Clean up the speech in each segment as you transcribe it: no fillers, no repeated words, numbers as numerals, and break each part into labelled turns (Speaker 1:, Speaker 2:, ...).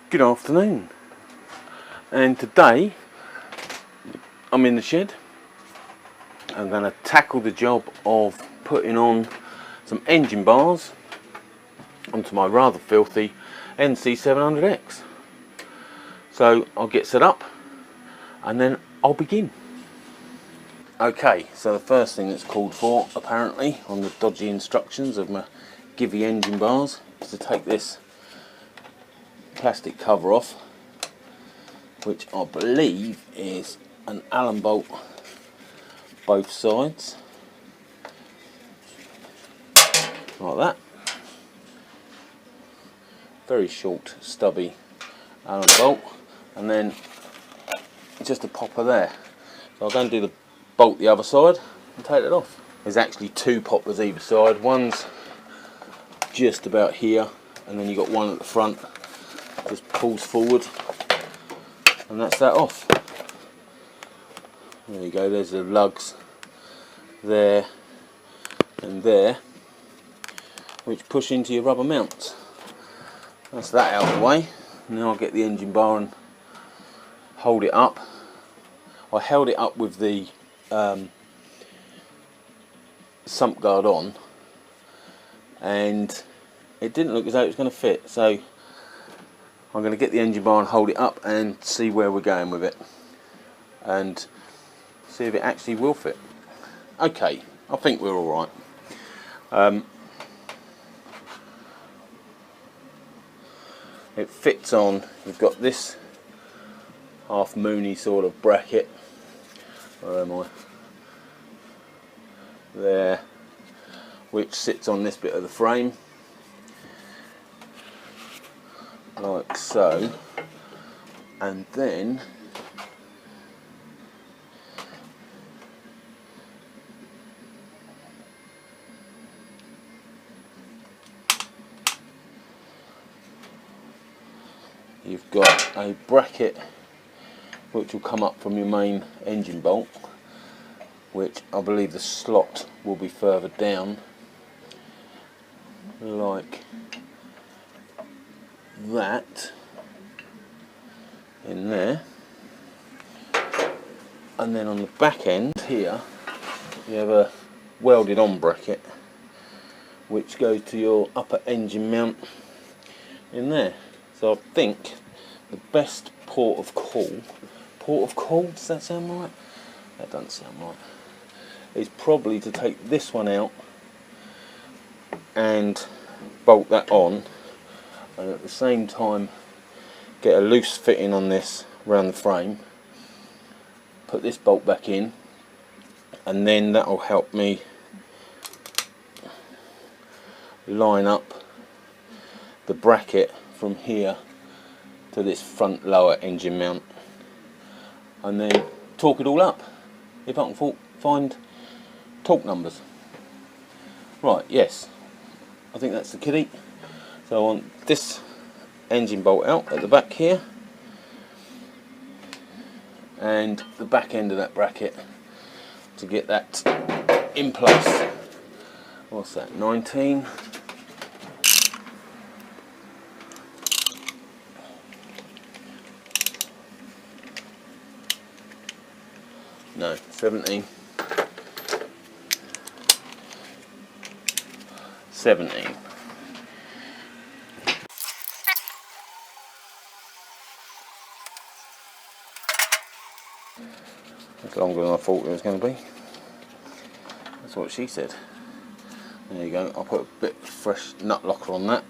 Speaker 1: Good afternoon, and today I'm in the shed. I'm going to tackle the job of putting on some engine bars onto my rather filthy NC700x. So I'll get set up and then I'll begin. Okay, so the first thing that's called for apparently on the dodgy instructions of my Givy engine bars is to take this plastic cover off, which I believe is an Allen bolt both sides, like that. Very short, stubby Allen bolt, and then just a popper there. So I'll go and do the bolt the other side and take it off. There's actually two poppers either side. One's just about here, and then you've got one at the front. Just pulls forward, and that's that off. There you go, there's the lugs there and there, which push into your rubber mounts. That's that out of the way. Now I'll get the engine bar and hold it up. I held it up with the sump guard on, and it didn't look as though it was going to fit, so I'm going to get the engine bar and hold it up and see where we're going with it and see if it actually will fit. Okay, I think we're alright. It fits on. You've got this half moony sort of bracket. Where am I? There, which sits on this bit of the frame, like so, and then you've got a bracket which will come up from your main engine bolt, which I believe the slot will be further down, like that, in there. And then on the back end here you have a welded on bracket which goes to your upper engine mount in there. So I think the best port of call, does that sound right? That doesn't sound right. Is probably to take this one out and bolt that on, and at the same time get a loose fitting on this around the frame, put this bolt back in, and then that will help me line up the bracket from here to this front lower engine mount, and then torque it all up if I can find torque numbers. Right, yes, I think that's the kitty. So I want this engine bolt out at the back here, and the back end of that bracket to get that in place. What's that, 19? No, 17. 17. That's longer than I thought it was going to be. That's what she said. There you go. I'll put a bit of fresh nut locker on that.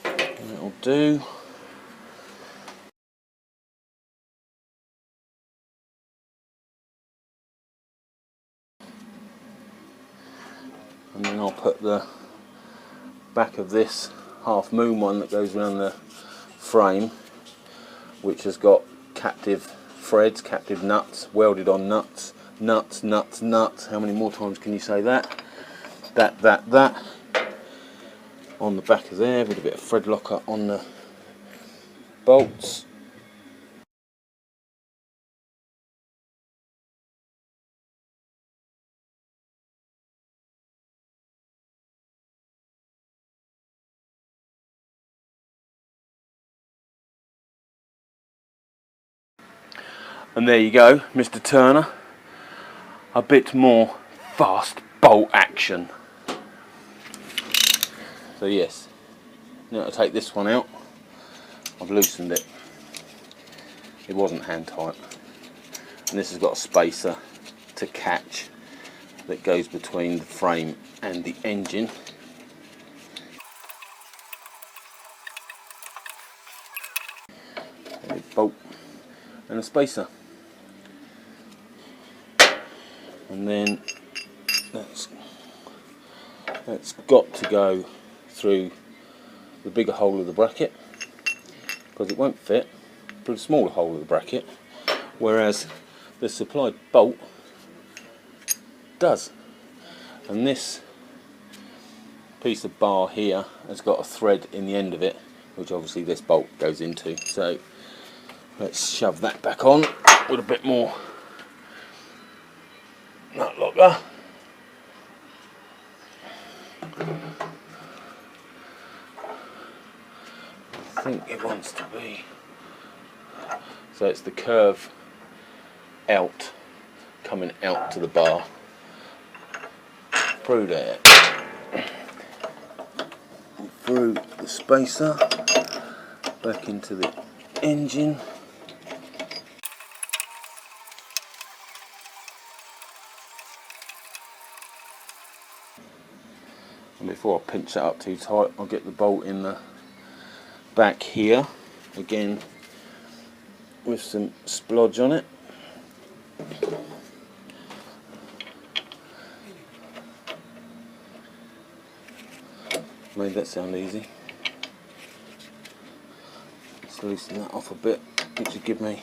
Speaker 1: That'll do. And then I'll put the back of this half moon one that goes around the frame, which has got captive threads, captive nuts, welded on nuts, nuts. How many more times can you say that? That. On the back of there with a bit of thread locker on the bolts. And there you go, Mr. Turner. A bit more fast bolt action. So yes, now to take this one out, I've loosened it. It wasn't hand tight. And this has got a spacer to catch that goes between the frame and the engine. A bolt and a spacer. And then that's got to go through the bigger hole of the bracket, because it won't fit through the smaller hole of the bracket, whereas the supplied bolt does. And this piece of bar here has got a thread in the end of it, which obviously this bolt goes into. So let's shove that back on with a bit more nut locker. I think it wants to be, so it's the curve out, coming out to the bar through there, through the spacer, back into the engine. And before I pinch that up too tight, I'll get the bolt in the back here again with some splodge on it. Made that sound easy. Let's loosen that off a bit, which will give me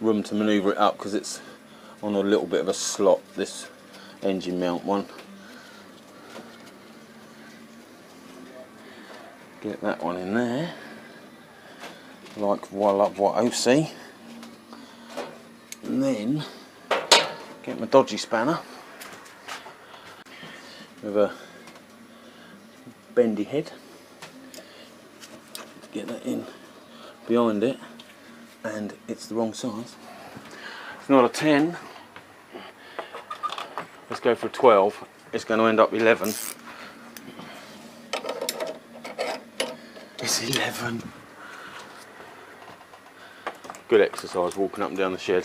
Speaker 1: room to manoeuvre it up, because it's on a little bit of a slot, this engine mount one. Get that one in there, like voila, voici. And then get my dodgy spanner with a bendy head, get that in behind it, and it's the wrong size. It's not a 10, let's go for a 12, it's going to end up 11. It's 11. Good exercise walking up and down the shed.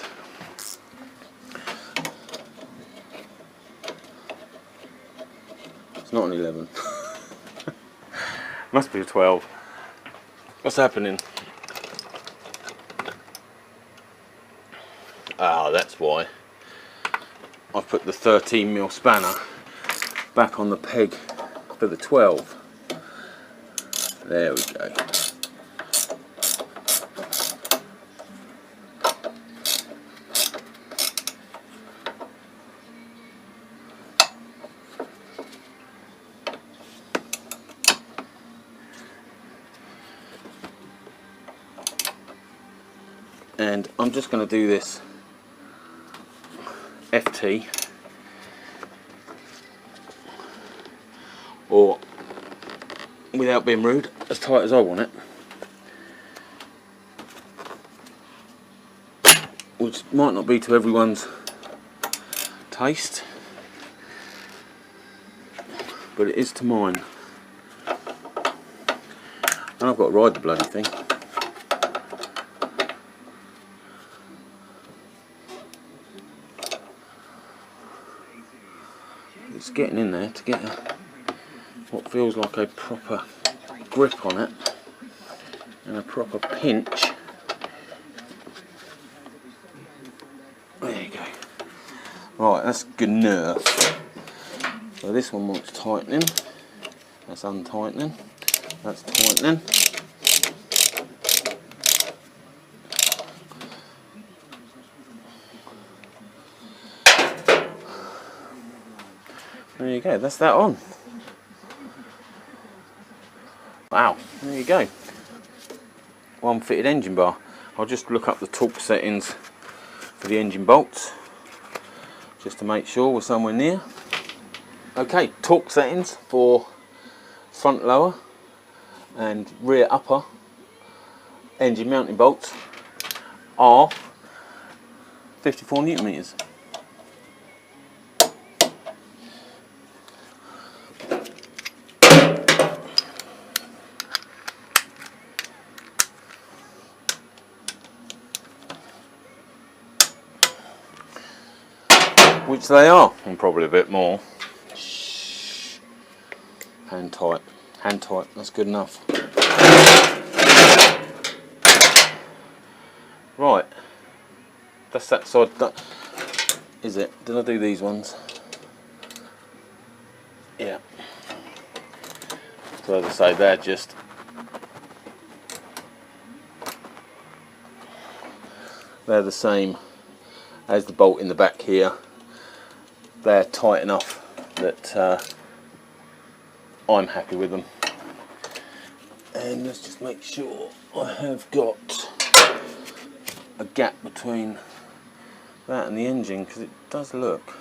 Speaker 1: It's not an 11. Must be a 12. What's happening? Ah, that's why. I've put the 13mm spanner back on the peg for the 12. There we go. And I'm just going to do this FT, or without being rude, as tight as I want it, which might not be to everyone's taste, but it is to mine. And I've got to ride the bloody thing. It's getting in there to get what feels like a proper grip on it and a proper pinch. There you go. Right, that's good enough. So this one wants tightening. That's untightening. That's tightening. There you go, that's that on. Wow, there you go. One fitted engine bar. I'll just look up the torque settings for the engine bolts, just to make sure we're somewhere near. Okay, torque settings for front lower and rear upper engine mounting bolts are 54 Newton meters. Which they are, and probably a bit more. Shh. Hand tight, that's good enough. Right, that's that side. Is it? Did I do these ones? Yeah. So as I say, they're the same as the bolt in the back here. They're tight enough that I'm happy with them. And let's just make sure I have got a gap between that and the engine, because it does look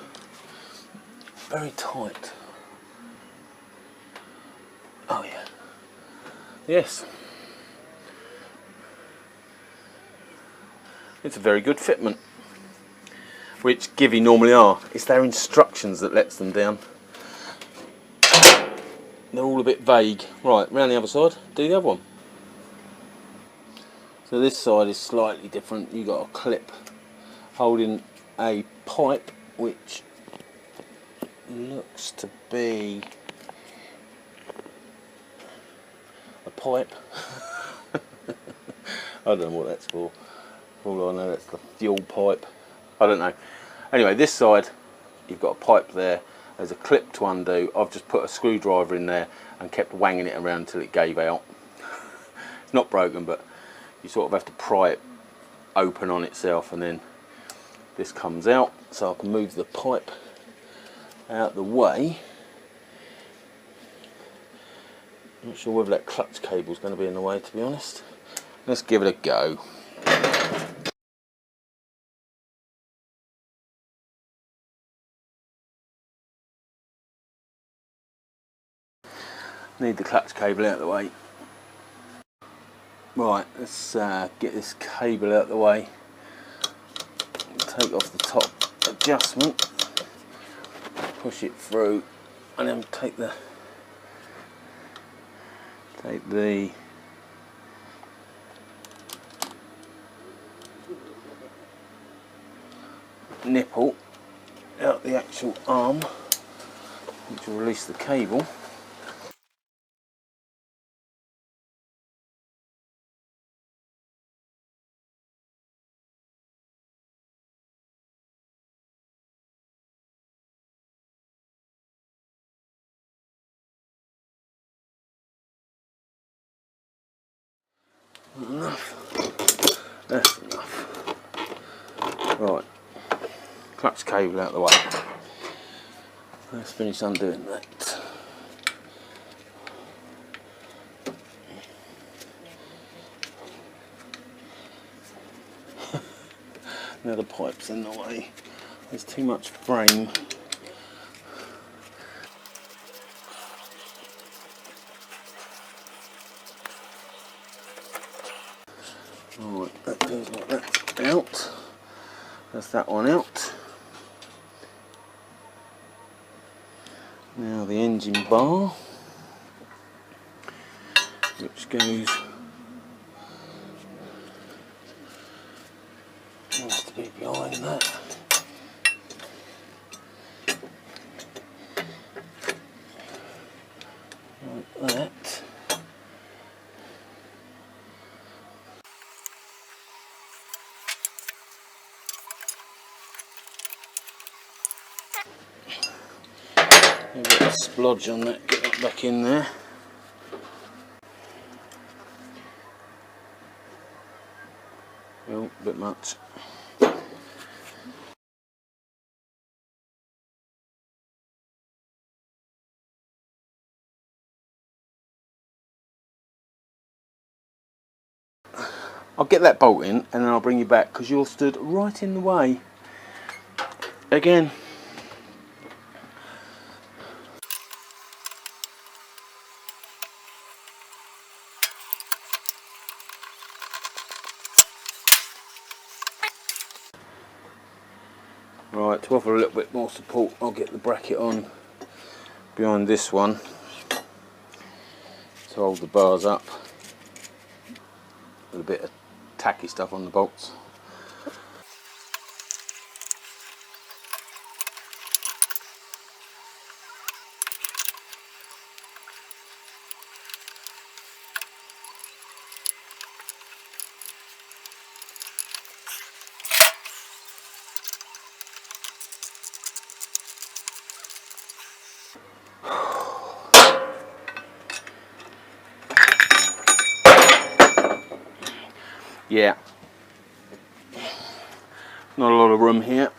Speaker 1: very tight. Oh yeah. Yes. It's a very good fitment, which Givy normally are. It's their instructions that lets them down. They're all a bit vague. Right, round the other side, do the other one. So this side is slightly different. You've got a clip holding a pipe, which looks to be a pipe. I don't know what that's for. All I know, that's the fuel pipe. I don't know. Anyway, this side, you've got a pipe there. There's a clip to undo. I've just put a screwdriver in there and kept wanging it around until it gave out. It's not broken, but you sort of have to pry it open on itself, and then this comes out. So I can move the pipe out the way. I'm not sure whether that clutch cable is going to be in the way, to be honest. Let's give it a go. Need the clutch cable out of the way. Right, let's get this cable out of the way. Take off the top adjustment, push it through, and then take the nipple out the actual arm, which will release the cable. Enough. That's enough. Right, clutch cable out the way. Let's finish undoing that. Now the pipe's in the way. There's too much frame. Right, that feels like that's out. That's that one out. Now the engine bar, which goes, has to be behind that. Like that. A bit of splodge on that, get that back in there. Oh, a bit much. I'll get that bolt in and then I'll bring you back, because you're stood right in the way. Again. to offer a little bit more support, I'll get the bracket on behind this one to hold the bars up with a bit of tacky stuff on the bolts. Yeah, not a lot of room here,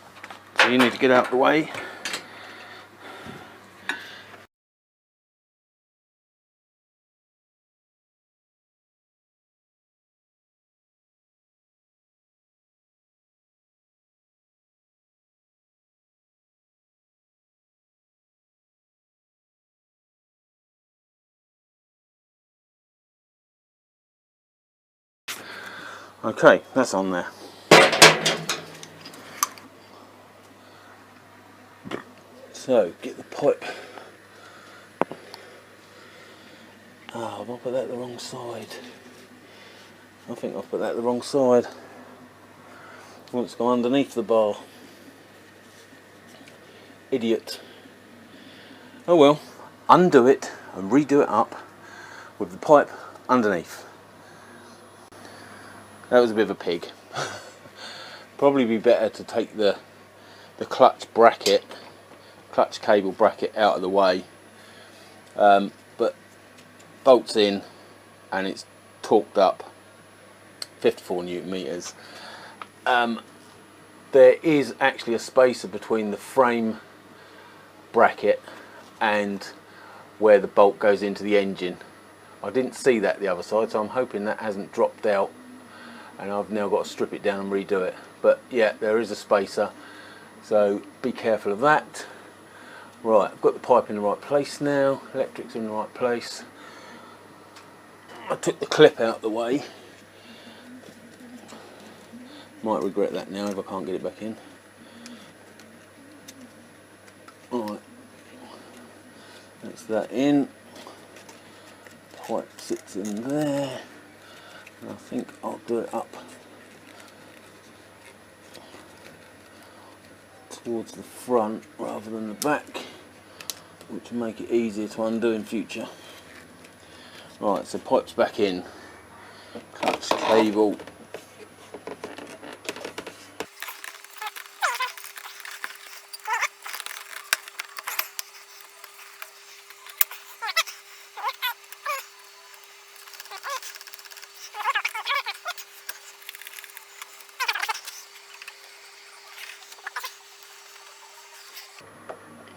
Speaker 1: so you need to get out of the way. Okay, that's on there. So, get the pipe. Oh, have I put that the wrong side? I think I've put that the wrong side. I want it to go underneath the bar. Idiot. Oh well, undo it and redo it up with the pipe underneath. That was a bit of a pig. Probably be better to take the clutch cable bracket out of the way, but bolts in and it's torqued up 54 Newton meters. There is actually a spacer between the frame bracket and where the bolt goes into the engine. I didn't see that the other side, so I'm hoping that hasn't dropped out and I've now got to strip it down and redo it. But yeah, there is a spacer, so be careful of that. Right, I've got the pipe in the right place now, electric's in the right place. I took the clip out of the way. Might regret that now if I can't get it back in. Alright, that's that in. Pipe sits in there. And I think I'll do it up towards the front rather than the back, which will make it easier to undo in future. Right, so pipe's back in, clutch cable.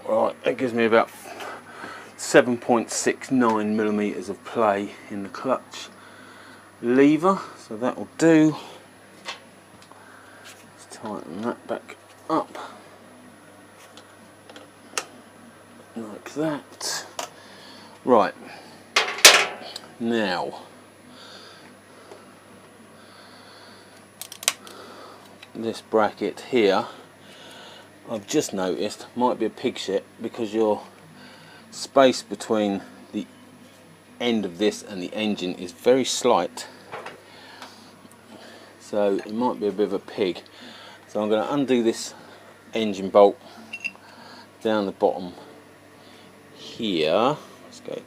Speaker 1: Right, that gives me about 7.69 millimeters of play in the clutch lever, so that will do. Let's tighten that back up like that. Right, now this bracket here, I've just noticed might be a pig shit because your space between the end of this and the engine is very slight, so it might be a bit of a pig. So I'm going to undo this engine bolt down the bottom here. Let's go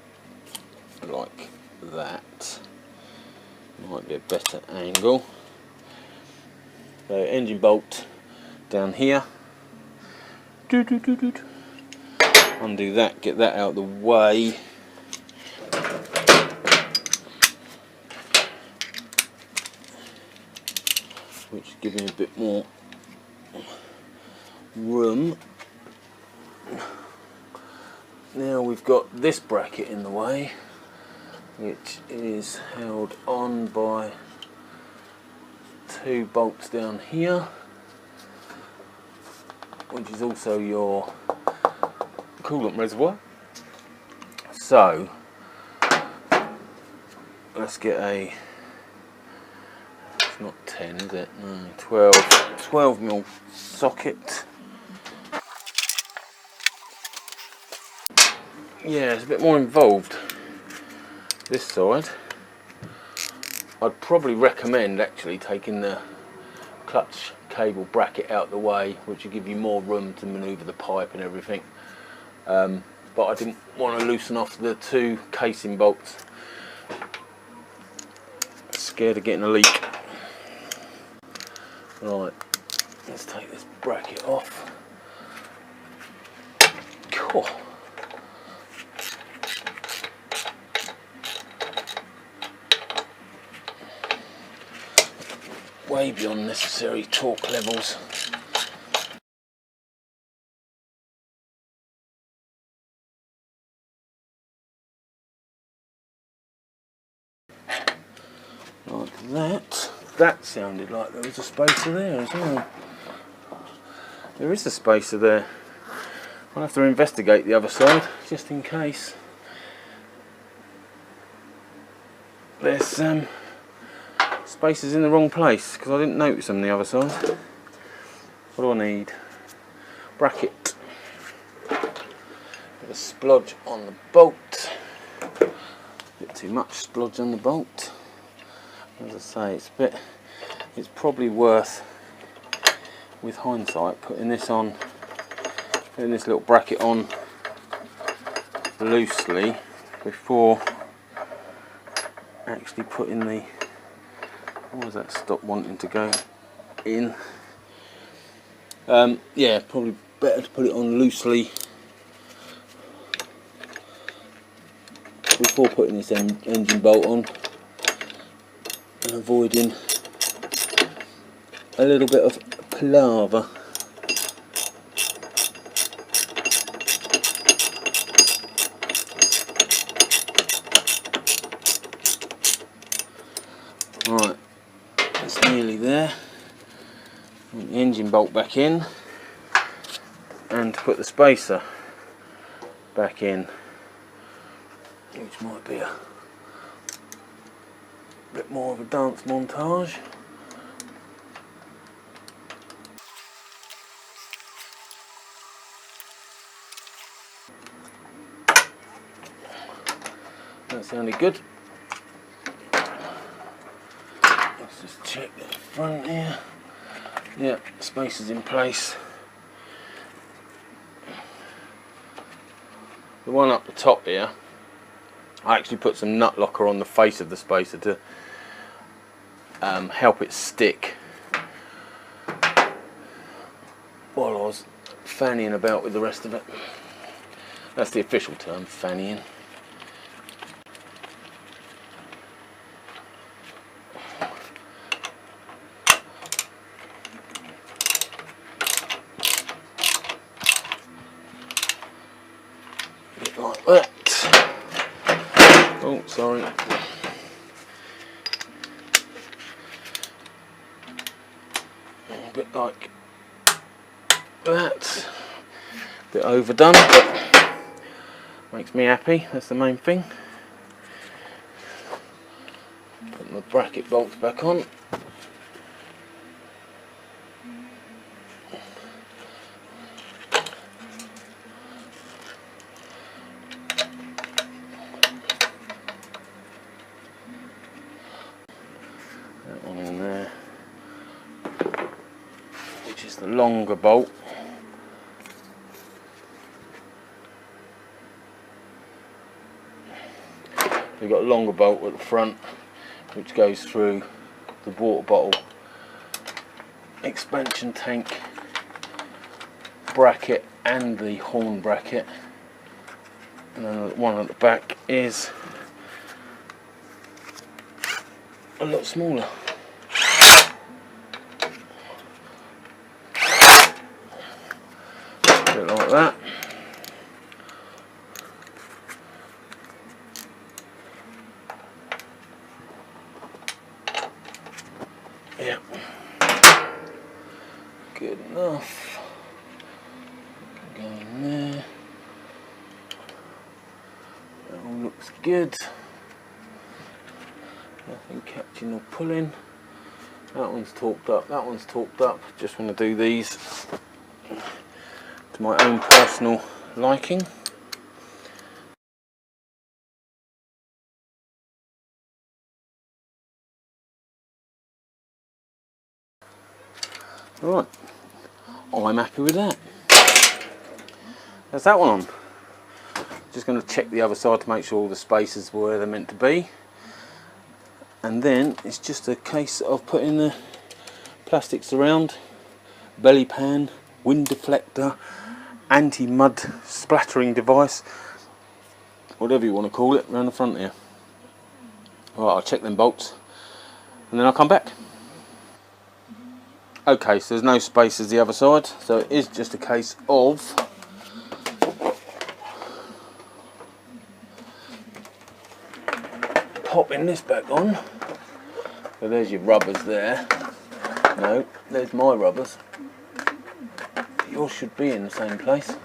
Speaker 1: like that, might be a better angle. So engine bolt down here. Undo that, get that out of the way. Which gives me a bit more room. Now we've got this bracket in the way, which is held on by two bolts down here, which is also your coolant reservoir. So let's get a, it's not 10 is it, no, 12 mil socket. yeah, it's a bit more involved this side. I'd probably recommend actually taking the clutch cable bracket out the way, which will give you more room to manoeuvre the pipe and everything. But I didn't want to loosen off the two casing bolts. Scared of getting a leak. Right, let's take this bracket off. Cool. Way beyond necessary torque levels. Like that. That sounded like there was a spacer there as well. There is a spacer there. I'll have to investigate the other side just in case. There's spacers in the wrong place because I didn't notice them the other side. What do I need? Bracket. Bit of splodge on the bolt. Bit too much splodge on the bolt. As I say, it's probably worth, with hindsight, putting this little bracket on loosely before actually putting the, why does that stop wanting to go in? Yeah, probably better to put it on loosely before putting this engine bolt on, and avoiding a little bit of palaver. Right, it's nearly there. Put the engine bolt back in and put the spacer back in, which might be a bit more of a dance montage. That sounded good. Let's just check the front here. Yeah, spacer's in place. The one up the top here, I actually put some nut locker on the face of the spacer to help it stick while I was fannying about with the rest of it. That's the official term, fannying. Bit like that. Oh, sorry. A bit like that. A bit overdone, but makes me happy. That's the main thing. Put my bracket bolts back on. That one in there, which is the longer bolt. We've got a longer bolt at the front which goes through the water bottle expansion tank bracket and the horn bracket, and then the one at the back is a lot smaller. A bit like that. Yeah, good enough. Go in there. That all looks good. Nothing catching or pulling. That one's torqued up. That one's torqued up. Just want to do these to my own personal liking. Right, I'm happy with that. There's that one on. Just going to check the other side to make sure all the spaces were where they're meant to be. And then it's just a case of putting the plastics around, belly pan, wind deflector, anti-mud splattering device, whatever you want to call it, around the front here. Right, I'll check them bolts and then I'll come back. Okay, so there's no spaces the other side, so it is just a case of popping this back on. So there's your rubbers there. No, there's my rubbers. Yours should be in the same place.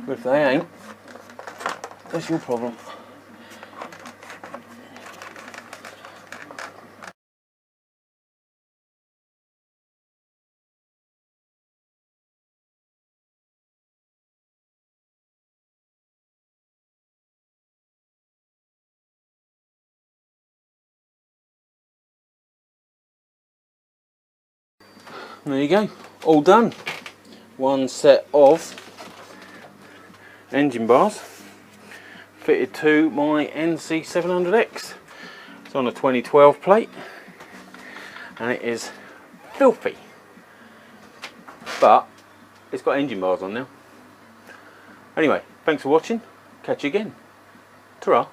Speaker 1: But if they ain't, that's your problem. There you go, all done. One set of engine bars fitted to my NC700x. It's on a 2012 plate and it is filthy, but it's got engine bars on now. Anyway, thanks for watching, catch you again. Ta-ra.